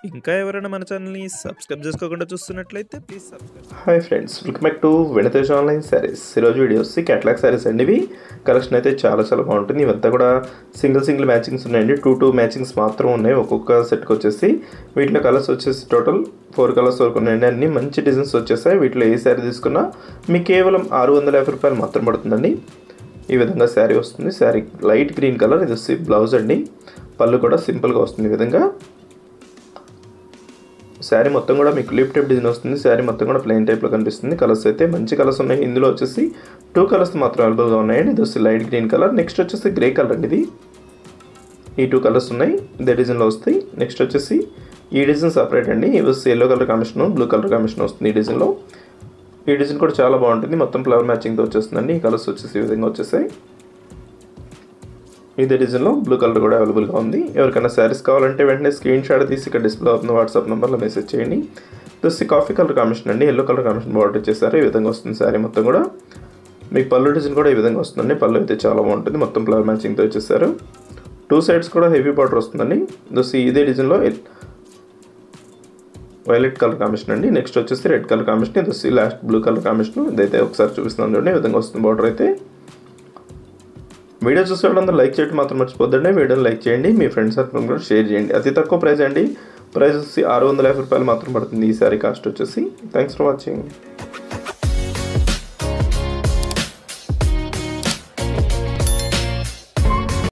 ఇంకా ఎవరైనా మన ఛానల్‌ని సబ్స్క్రైబ్ చేసుకోకుండా చూస్తున్నట్లయితే please subscribe. Hi friends, welcome back to వెనితేజ్ online saris. ఈరోజు వీడియో వచ్చి క్యాటలాగ్ శారీస్ అండి. ఇవి కలెక్షన్ అయితే చాలా బాగుంటుంది. ఇవంతా కూడా సింగిల్ మ్యాచింగ్స్ ఉన్నాయండి. టూ మ్యాచింగ్స్ మాత్రం ఉన్నాయి ఒక్కొక్క సెట్కి వచ్చేసి. వీటిలో కలర్స్ వచ్చేసి టోటల్ 4 కలర్స్ వరకు ఉన్నాయండి. అన్ని మంచి డిజైన్స్ వచ్చేసాయి. వీటిలో ఏ శారీ తీసుకున్నా మీకు కేవలం 650 రూపాయలు మాత్రం పడుతుందండి. ఈ విధంగా శారీ వస్తుంది. Sari light green colour. ఇది వచ్చి బ్లౌజ్ అండి. పళ్ళు కూడా సింపుల్గా వస్తుంది. ఈ విధంగా శారీ మొత్తం కూడా మీకు లిప్ టైప్ డిజైన్ వస్తుంది. శారీ మొత్తం కూడా ప్లెయిన్ టైప్లో కనిపిస్తుంది. కలర్స్ అయితే మంచి కలర్స్ ఉన్నాయి. ఇందులో వచ్చేసి 2 కలర్స్ మాత్రం అవైలబుల్గా ఉన్నాయండి. ఇది వచ్చి లైట్ గ్రీన్ కలర్, నెక్స్ట్ వచ్చేసి గ్రే కలర్ అండి. ఇది ఈ 2 కలర్స్ ఉన్నాయి, ఇదే డిజైన్లో వస్తాయి. నెక్స్ట్ వచ్చేసి ఈ డిజైన్ సపరేట్ అండి. ఇది వచ్చి yellow colour combination, blue colour combination వస్తుంది ఈ డిజైన్లో. ఈ డిజైన్ కూడా చాలా బాగుంటుంది. మొత్తం ఫ్లవర్ మ్యాచింగ్తో వచ్చేస్తుందండి. ఈ కలర్స్ వచ్చేసి ఈ విధంగా వచ్చేసాయి. ఇదే డిజైన్లో బ్లూ కలర్ కూడా అవైలబుల్గా ఉంది. ఎవరికైనా శారీస్ కావాలంటే వెంటనే స్క్రీన్ షాట్ తీసి ఇక్కడ డిస్ప్లే అవుతున్న వాట్సాప్ నెంబర్లో మెసేజ్ చేయండి. ఇది కాఫీ కలర్ కాంబినేషన్ అండి. ఎల్లో కలర్ కాంబినేషన్ బార్డర్ ఇచ్చేసారు. ఈ విధంగా వస్తుంది శారీ మొత్తం కూడా. మీకు పళ్ళు డిజైన్ కూడా ఈ విధంగా వస్తుందండి. పళ్ళు అయితే చాలా బాగుంటుంది. మొత్తం ఫ్లవర్ మ్యాచింగ్తో వచ్చేసారు. 2 సైడ్స్ కూడా హెవీ బార్డర్ వస్తుందండి. ఇదే డిజైన్లో వైలెట్ కలర్ కాంబినేషన్ అండి. నెక్స్ట్ వచ్చేసి రెడ్ కలర్ కాంబినేషన్. ఇది లాస్ట్ బ్లూ కలర్ కాంబినేషన్. ఇదైతే ఒకసారి చూపిస్తున్నాను చూడండి. ఈ విధంగా వస్తుంది బార్డర్ అయితే. వీడియో చూసే వాళ్ళందరూ లైక్ చేయడం మాత్రం మర్చిపోద్దండి. వీడియోని లైక్ చేయండి, మీ ఫ్రెండ్స్ సర్కిల్ కూడా షేర్ చేయండి. అతి తక్కువ ప్రైస్ అండి. ప్రైస్ వచ్చి 650 రూపాయలు మాత్రం పడుతుంది ఈ సారీ కాస్ట్ వచ్చేసి. Thanks for watching.